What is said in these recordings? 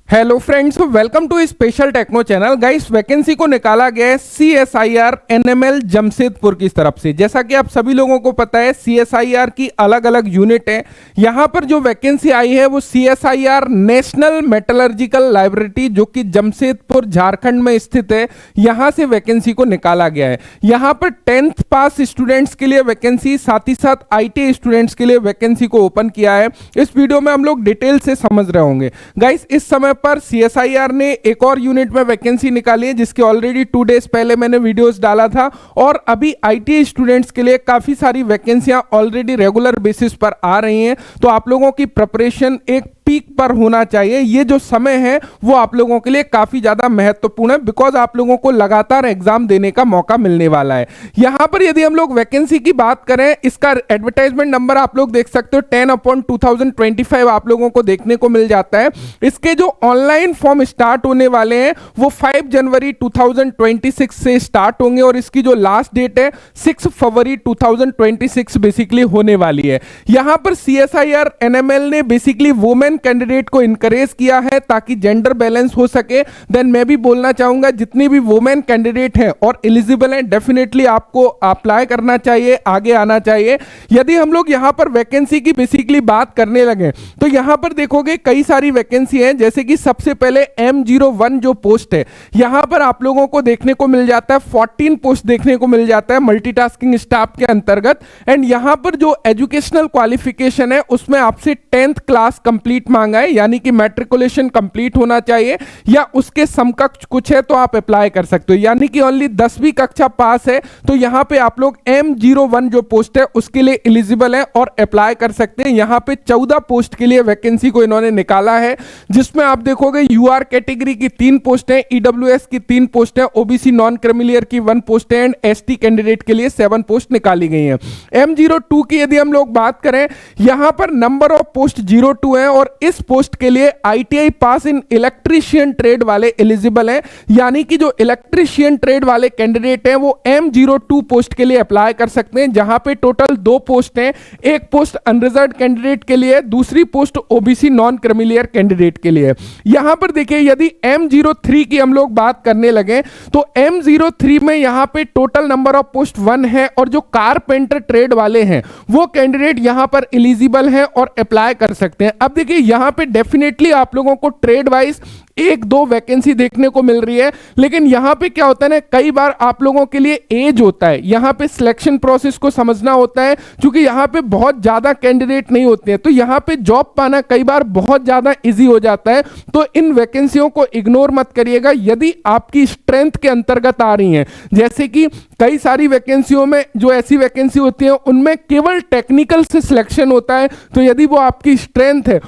Hello friends, welcome to special techno channel. Guys, vacancy को निकाला गया है CSIR NML जमशेदपुर की तरफ से। जैसा कि आप सभी लोगों को पता है, CSIR की अलग अलग यूनिट है। यहां पर जो वैकेंसी आई है वो CSIR नेशनल मेटलर्जिकल लाइब्रेरी, जो कि जमशेदपुर झारखंड में स्थित है, यहां से वैकेंसी को निकाला गया है। यहां पर 10th पास स्टूडेंट्स के लिए वैकेंसी, साथ ही साथ ITA स्टूडेंट्स के लिए वैकेंसी को ओपन किया है। इस वीडियो में हम लोग डिटेल से समझ रहे होंगे। गाइस, इस समय पर CSIR ने एक और यूनिट में वैकेंसी निकाली है, जिसके ऑलरेडी 2 डेज पहले मैंने वीडियोस डाला था। और अभी ITA स्टूडेंट्स के लिए काफी सारी वैकेंसियां ऑलरेडी रेगुलर बेसिस पर आ रही हैं। तो आप लोगों की प्रिपरेशन एक पीक पर होना चाहिए। ये जो समय है वो आप लोगों के लिए काफी ज्यादा महत्वपूर्ण है, बिकॉज आप लोगों को लगातार एग्जाम देने का मौका मिलने वाला है। यहां पर यदि हम लोग वैकेंसी की बात करें, इसका एडवर्टाइजमेंट नंबर आप लोग देख सकते हो, 10/2025 आप लोगों को देखने को मिल जाता है। इसके जो ऑनलाइन फॉर्म स्टार्ट होने वाले हैं वो 5 जनवरी 2026 से स्टार्ट होंगे, और इसकी जो लास्ट डेट है 6 फरवरी 2026 बेसिकली होने वाली है। यहां पर CSIR NML ने बेसिकली वुमेन कैंडिडेट को इनकरेज किया है ताकि जेंडर बैलेंस हो सके। देन मैं भी बोलना चाहूंगा, जितनी भी वुमेन कैंडिडेट हैं और एलिजिबल हैं, डेफिनेटली आपको अप्लाई करना चाहिए, आगे आना चाहिए। यदि हम लोग यहां पर वैकेंसी की बेसिकली बात करने लगे तो यहां पर देखोगे कई सारी वैकेंसी हैं। जैसे कि सबसे पहले M01 जो पोस्ट है, यहां पर आप लोगों को देखने को मिल जाता है 14 पोस्ट देखने को मिल जाता है मल्टीटास्किंग स्टाफ के अंतर्गत। एंड यहां पर जो एजुकेशनल क्वालिफिकेशन है उसमें आपसे 10th क्लास कंप्लीट मांगा है, यानी कि मैट्रिकुलेशन कंप्लीट होना चाहिए या उसके समकक्ष कुछ है तो आप अप्लाई कर सकते हो। यानी कि ओनली 10वीं कक्षा पास है तो यहां पे आप लोग M01 जो पोस्ट है उसके लिए एलिजिबल है और अप्लाई कर सकते हैं। यहां पे 14 पोस्ट के लिए वैकेंसी को इन्होंने निकाला है, जिसमें आप देखोगे UR कैटेगरी की 3 पोस्ट है, EWS की 3 पोस्ट है, OBC नॉन क्रिमिलियर की 1 पोस्ट है, एंड ST कैंडिडेट के लिए 7 पोस्ट निकाली गई है। M02 की यदि हम लोग बात करें, यहां पर नंबर ऑफ पोस्ट 02 है, और इस पोस्ट के लिए ITI पास इन इलेक्ट्रीशियन ट्रेड वाले एलिजिबल हैं। यानी कि जो इलेक्ट्रीशियन ट्रेड वाले कैंडिडेट हैं वो M02 पोस्ट के लिए अप्लाई कर सकते हैं, जहां पे टोटल 2 पोस्ट हैं। एक पोस्ट अनरिजर्व्ड कैंडिडेट के लिए, दूसरी post OBC non creamy layer candidate के लिए। यहां पर देखिए, यदि M03 की हम लोग बात करने लगे तो M03 में यहां पे टोटल नंबर ऑफ पोस्ट 1 है, और जो कारपेंटर ट्रेड वाले हैं वो कैंडिडेट यहां पर एलिजिबल हैं और अप्लाई कर सकते हैं। अब देखिए, यहां पे डेफिनेटली आप लोगों को ट्रेड वाइज 1-2 वैकेंसी देखने को मिल रही है, लेकिन यहां पे क्या होता है ना, कई बार आप लोगों के लिए एज होता है, यहां पे सिलेक्शन प्रोसेस को समझना होता है, क्योंकि यहां पे बहुत ज्यादा कैंडिडेट नहीं होते हैं, तो यहां पे जॉब पाना कई बार बहुत ज्यादा इजी हो जाता है। तो इन वैकेंसियों को इग्नोर मत करिएगा यदि आपकी स्ट्रेंथ के अंतर्गत आ रही हैं। जैसे कि कई सारी वैकेंसियों में जो ऐसी वैकेंसी होती है उनमें केवल टेक्निकल से सिलेक्शन होता है, तो यदि वो आपकी स्ट्रेंथ है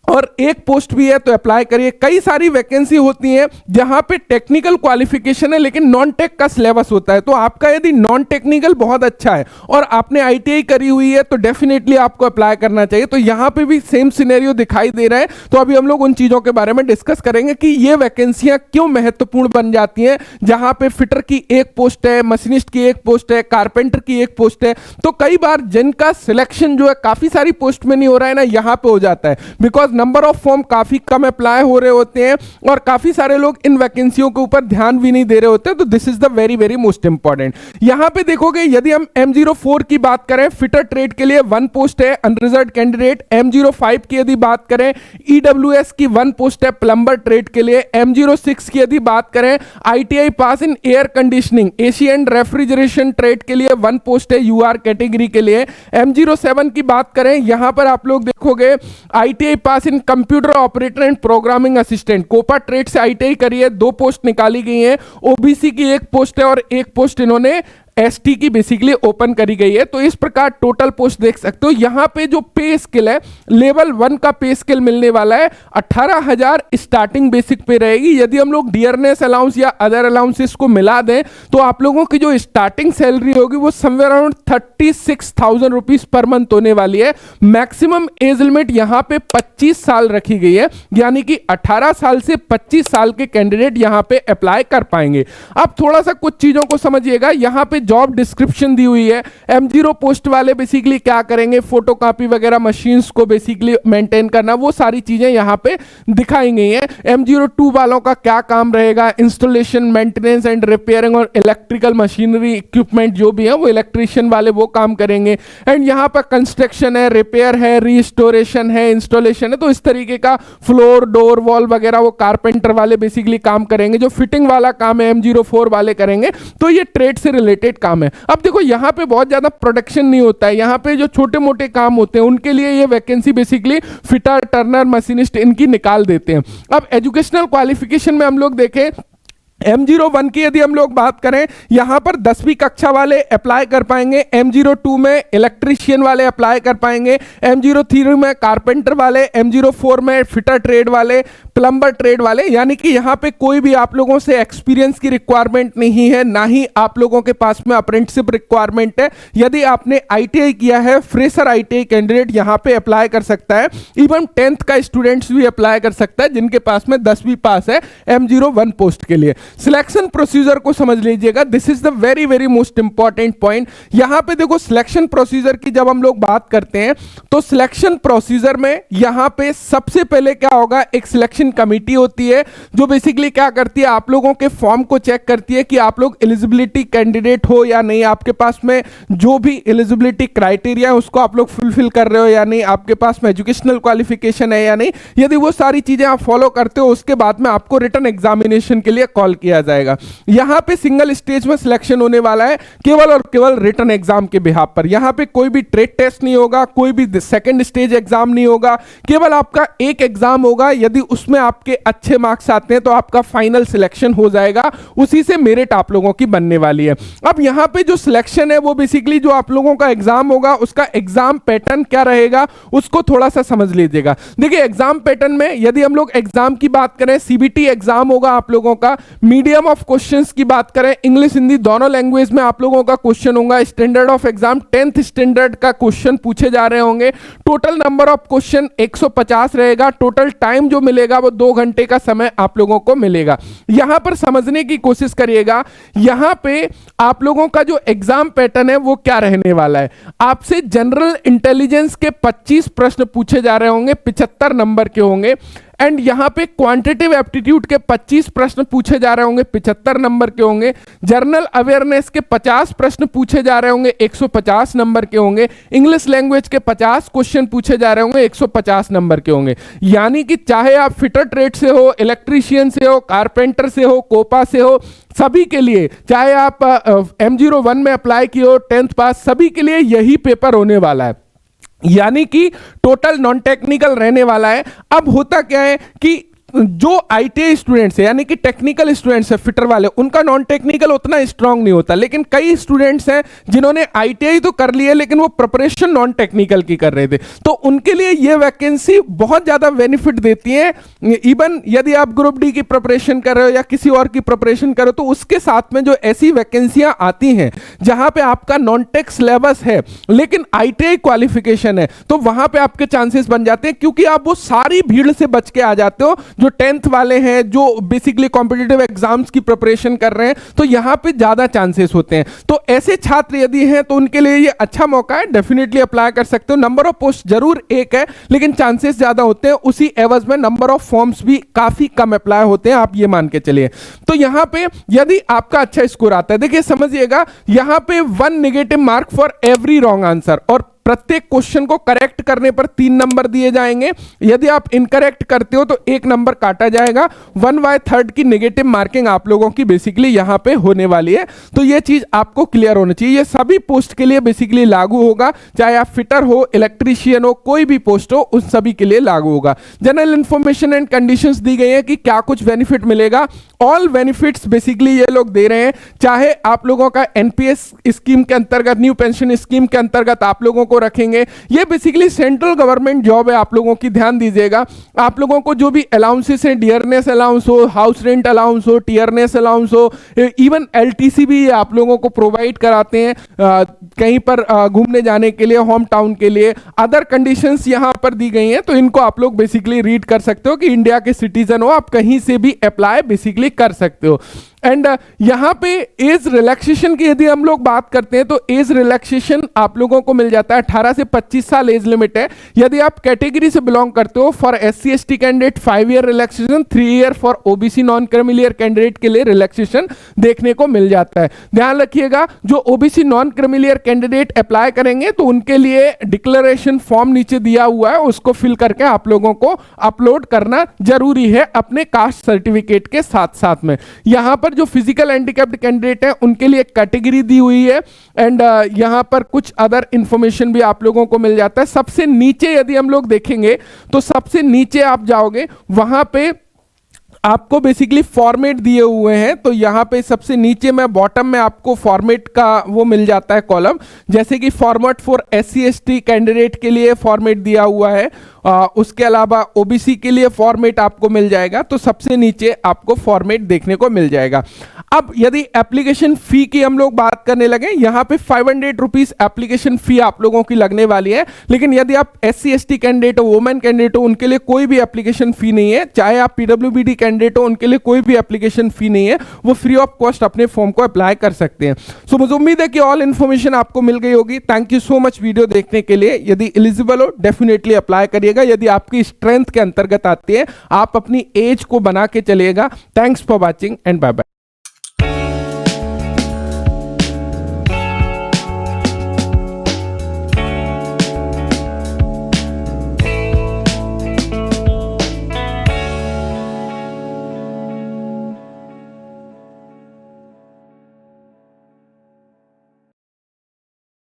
और एक पोस्ट भी है तो अप्लाई करिए। कई सारी वैकेंसी होती हैं जहां पे टेक्निकल क्वालिफिकेशन है लेकिन नॉन टेक का सिलेबस होता है, तो आपका यदि नॉन टेक्निकल बहुत अच्छा है और आपने ITI करी हुई है तो डेफिनेटली आपको अप्लाई करना चाहिए। तो यहां पे भी सेम सिनेरियो दिखाई दे रहा है। तो अभी हम लोग उन चीजों के बारे में डिस्कस करेंगे कि ये वैकेंसियां क्यों महत्वपूर्ण बन जाती हैं, जहां पे फिटर की 1 पोस्ट है, मशीनिस्ट की 1 पोस्ट है, कारपेंटर की 1 पोस्ट है। तो कई बार जिनका सिलेक्शन जो है काफी सारी पोस्ट में नहीं हो रहा है ना, यहां पे हो जाता है, बिकॉज नंबर ऑफ फॉर्म काफी कम अप्लाई हो रहे होते हैं और काफी सारे लोग इन वैकेंसियों के ऊपर ध्यान भी नहीं दे रहे होते। तो this is the very very most important. यहां पे देखोगे, यदि हम M04 की बात करें, फिटर ट्रेड के लिए 1 पोस्ट है, अनरिजर्व्ड कैंडिडेट। M05 की यदि बात करें, EWS की 1 पोस्ट है, प्लम्बर ट्रेड के लिए। M06 की यदि बात करें, ITI pass in air conditioning, AC and refrigeration trade के लिए 1 पोस्ट है, UR कैटेगरी के लिए। M07 की बात करें, यहां पर आप लोग देखोगे ITI pass in computer operator and programming assistant, COPA trade से ITI करिए, 2 पोस्ट निकाली गई हैं। OBC की 1 पोस्ट है और 1 पोस्ट इन्होंने ST की बेसिकली ओपन करी गई है। तो इस प्रकार टोटल पोस्ट देख सकते हो। यहां पे जो पे स्किल है, लेवल 1 का पे स्किल मिलने वाला है, 18,000 स्टार्टिंग बेसिक पे रहेगी। यदि हम लोग डियरनेस अलाउंस या अदर अलाउंसेस को मिला दें तो आप लोगों की जो स्टार्टिंग सैलरी होगी वो somewhere around 36,000 rupees per month होने वाली है। मैक्सिमम एज लिमिट यहां पे 25 साल रखी गई है, यानी कि 18 साल से 25 साल के कैंडिडेट यहां पे अप्लाई कर पाएंगे। अब थोड़ा सा कुछ चीजों को समझिएगा। यहां पे जॉब डिस्क्रिप्शन दी हुई है। M0 पोस्ट वाले बेसिकली क्या करेंगे, फोटोकॉपी वगैरह मशीन्स को बेसिकली मेंटेन करना, वो सारी चीजें यहाँ पे दिखाई गई हैं। M02 वालों का क्या काम रहेगा, इंस्टॉलेशन, मेंटेनेंस एंड रिपेयरिंग और इलेक्ट्रिकल मशीनरी इक्विपमेंट जो भी है वो इलेक्ट्रिशियन वाले वो काम करेंगे। एंड यहाँ पर कंस्ट्रक्शन है, रिपेयर है, रिस्टोरेशन है, इंस्टॉलेशन है, तो इस तरीके का फ्लोर, डोर, वॉल वगैरह वो कारपेंटर वाले बेसिकली काम करेंगे। जो फिटिंग वाला काम है M04 वाले करेंगे। तो ये ट्रेड से रिलेटेड काम है। अब देखो यहाँ पे बहुत ज्यादा प्रोडक्शन नहीं होता है, यहाँ पे जो छोटे मोटे काम होते हैं उनके लिए ये vacancy basically fitter, Turner, machinist इनकी निकाल देते हैं। अब एजुकेशनल क्वालिफिकेशन में हम लोग देखें, M01 की यदि हम लोग बात करें, यहां पर 10वीं कक्षा वाले अप्लाई कर पाएंगे, M02 में इलेक्ट्रीशियन वाले अप्लाई कर पाएंगे, M03 में कारपेंटर वाले, M04 में फिटर ट्रेड वाले, प्लम्बर ट्रेड वाले। यानी कि यहां पे कोई भी आप लोगों से एक्सपीरियंस की रिक्वायरमेंट नहीं है, ना ही आप लोगों के पास में अप्रेंटिसशिप रिक्वायरमेंट है। यदि आपने ITI किया है, फ्रेशर ITI कैंडिडेट यहां पे अप्लाई कर सकता है। इवन 10th का स्टूडेंट्स भी अप्लाई कर सकता है जिनके पास में 10वीं पास है M01 पोस्ट के लिए। सिलेक्शन प्रोसीजर को समझ लीजिएगा, this is the very very most important point. यहां पे देखो सिलेक्शन प्रोसीजर की जब हम लोग बात करते हैं तो सिलेक्शन प्रोसीजर में यहां पे सबसे पहले क्या होगा, एक सिलेक्शन कमेटी होती है जो बेसिकली क्या करती है, आप लोगों के फॉर्म को चेक करती है कि आप लोग एलिजिबिलिटी कैंडिडेट हो या नहीं, आपके पास में जो भी एलिजिबिलिटी क्राइटेरिया है उसको आप लोग फुलफिल कर रहे हो या नहीं, आपके पास में एजुकेशनल क्वालिफिकेशन है या नहीं। यदि वो सारी चीजें आप फॉलो करते हो उसके बाद में आपको रिटन एग्जामिनेशन के लिए कॉल किया जाएगा। यहां पे सिंगल स्टेज में सिलेक्शन होने वाला है, केवल और केवल रिटन एग्जाम के बिहाफ पर। यहां पे कोई भी ट्रेड टेस्ट नहीं होगा, कोई भी सेकंड स्टेज एग्जाम नहीं होगा, केवल आपका एक एग्जाम होगा। यदि उसमें आपके अच्छे मार्क्स आते हैं तो आपका फाइनल सिलेक्शन हो जाएगा, उसी से मेरिट आप लोगों की बनने वाली है। अब यहां पे जो सिलेक्शन है वो बेसिकली जो आप लोगों का एग्जाम होगा उसका एग्जाम पैटर्न क्या रहेगा उसको थोड़ा सा समझ लीजिएगा। देखिए एग्जाम पैटर्न में यदि हम लोग एग्जाम की बात करें, CBT एग्जाम होगा आप लोगों का। मीडियम ऑफ क्वेश्चंस की बात करें, इंग्लिश हिंदी दोनों लैंग्वेज में आप लोगों का क्वेश्चन होगा। Standard of exam 10th standard का क्वेश्चन पूछे जा रहे होंगे। टोटल नंबर ऑफ क्वेश्चन 150 रहेगा। टोटल टाइम जो मिलेगा वो 2 घंटे का समय आप लोगों को मिलेगा। यहां पर समझने की कोशिश करिएगा, यहां पे आप लोगों का जो एग्जाम पैटर्न है वो क्या रहने वाला है। आपसे जनरल इंटेलिजेंस के 25 प्रश्न पूछे जा रहे होंगे, 75 नंबर के होंगे। एंड यहां पे क्वांटिटेटिव एप्टीट्यूड के 25 प्रश्न पूछे जा रहे होंगे, 75 नंबर के होंगे। जनरल अवेयरनेस के 50 प्रश्न पूछे जा रहे होंगे, 150 नंबर के होंगे। इंग्लिश लैंग्वेज के 50 क्वेश्चन पूछे जा रहे होंगे, 150 नंबर के होंगे। यानी कि चाहे आप फिटर ट्रेड से हो, इलेक्ट्रीशियन से हो, कारपेंटर से हो, कोपा से हो, सभी के लिए, चाहे आप M01 में अप्लाई किए हो, 10th पास, सभी के लिए यही पेपर होने वाला है। यानी कि टोटल नॉन टेक्निकल रहने वाला है। अब होता क्या है कि जो ITI स्टूडेंट्स है यानी कि टेक्निकल स्टूडेंट्स है फिटर वाले, उनका नॉन टेक्निकल उतना स्ट्रांग नहीं होता। लेकिन कई स्टूडेंट्स हैं जिन्होंने ITI तो कर ली है लेकिन वो प्रिपरेशन नॉन टेक्निकल की कर रहे थे, तो उनके लिए ये वैकेंसी बहुत ज्यादा बेनिफिट देती है। इवन यदि आप ग्रुप डी की प्रिपरेशन कर रहे हो या किसी और की प्रिपरेशन कर रहे हो तो उसके साथ में जो ऐसी वैकेंसियां आती हैं जहां पे आपका नॉन टेक सिलेबस है लेकिन ITI क्वालिफिकेशन है, तो वहां पे आपके चांसेस बन जाते हैं, क्योंकि आप वो सारी भीड़ से बच के आ जाते हो जो 10th वाले हैं, जो बेसिकली कॉम्पिटिटिव एग्जाम्स की प्रिपरेशन कर रहे हैं, तो यहां पे ज्यादा चांसेस होते हैं। तो ऐसे छात्र यदि हैं तो उनके लिए ये अच्छा मौका है, डेफिनेटली अप्लाई कर सकते हो। नंबर ऑफ पोस्ट जरूर एक है लेकिन चांसेस ज्यादा होते हैं, उसी एवज में नंबर ऑफ फॉर्म्स भी काफी कम अप्लाई होते हैं, आप ये मान के चलिए। तो यहां पे यदि आपका अच्छा स्कोर आता है, देखिए समझिएगा, यहां पे 1 negative mark for every wrong answer, और प्रत्येक क्वेश्चन को करेक्ट करने पर 3 नंबर दिए जाएंगे। यदि आप इनकरेक्ट करते हो तो 1 नंबर काटा जाएगा। 1/3 की नेगेटिव मार्किंग आप लोगों की बेसिकली यहां पे होने वाली है। तो यह चीज आपको क्लियर होना चाहिए। ये सभी पोस्ट के लिए बेसिकली लागू होगा, चाहे आप फिटर हो, इलेक्ट्रीशियन हो, कोई भी पोस्ट हो, उन सभी के लिए लागू होगा। जनरल इंफॉर्मेशन एंड कंडीशंस दी गई है कि क्या कुछ बेनिफिट मिलेगा। ऑल बेनिफिट्स बेसिकली ये लोग दे रहे हैं, चाहे आप लोगों का NPS स्कीम के अंतर्गत, न्यू पेंशन स्कीम के अंतर्गत आप लोगों को रखेंगे। ये बेसिकली सेंट्रल गवर्नमेंट जॉब है, आप लोगों की ध्यान दीजिएगा। आप लोगों को जो भी अलाउंसेस हैं, डियरनेस अलाउंस हो, हाउस रेंट अलाउंस हो, टियरनेस अलाउंस हो, इवन LTC भी आप लोगों को प्रोवाइड कराते हैं कहीं पर घूमने जाने के लिए, होम टाउन के लिए। अदर कंडीशंस यहां पर दी गई हैं, तो इनको आप लोग बेसिकली रीड कर सकते हो कि इंडिया के सिटीजन हो, आप कहीं से भी अप्लाई बेसिकली कर सकते हो। एंड यहाँ पे एज रिलैक्सेशन की यदि हम लोग बात करते हैं तो एज रिलैक्सेशन आप लोगों को मिल जाता है, 18 से 25 साल एज लिमिट है। यदि आप कैटेगरी से बिलोंग करते हो, for SC/ST candidate 5 year relaxation, 3 year for OBC non creamy layer candidate के लिए रिलैक्सेशन देखने को मिल जाता है। ध्यान रखिएगा, जो OBC non creamy layer candidate apply करेंगे तो उनके लिए डिक्लेरेशन फॉर्म नीचे दिया हुआ है, उसको फिल करके आप लोगों को अपलोड करना जरूरी है अपने कास्ट सर्टिफिकेट के साथ साथ में। यहां पर जो फिजिकल हैंडीकैप्ड कैंडिडेट है उनके लिए कैटेगरी दी हुई है एंड यहां पर कुछ अदर इंफॉर्मेशन भी आप लोगों को मिल जाता है। सबसे नीचे यदि हम लोग देखेंगे तो सबसे नीचे आप जाओगे, वहां पे आपको बेसिकली फॉर्मेट दिए हुए हैं। तो यहाँ पे सबसे नीचे में बॉटम में आपको फॉर्मेट का वो मिल जाता है कॉलम, जैसे कि फॉर्मेट फॉर SC/ST कैंडिडेट के लिए फॉर्मेट दिया हुआ है, उसके अलावा OBC के लिए फॉर्मेट आपको मिल जाएगा। तो सबसे नीचे आपको फॉर्मेट देखने को मिल जाएगा। अब यदि एप्लीकेशन फी की हम लोग बात करने लगे, यहाँ पे 500 रुपीज एप्लीकेशन फी आप लोगों की लगने वाली है। लेकिन यदि आप SC/ST कैंडिडेट हो, वुमेन कैंडिडेट हो, उनके लिए कोई भी एप्लीकेशन फी नहीं है। चाहे आप PWBD कैंडिडेट हो, उनके लिए कोई भी एप्लीकेशन फी नहीं है, वो फ्री ऑफ कॉस्ट अपने फॉर्म को अप्लाई कर सकते हैं। सो मुझे उम्मीद है कि ऑल इन्फॉर्मेशन आपको मिल गई होगी। Thank you so much video देखने के लिए। यदि एलिजिबल हो डेफिनेटली अप्लाई करिएगा, यदि आपकी स्ट्रेंथ के अंतर्गत आती है। आप अपनी एज को बना के चलिएगा। Thanks for watching and bye bye.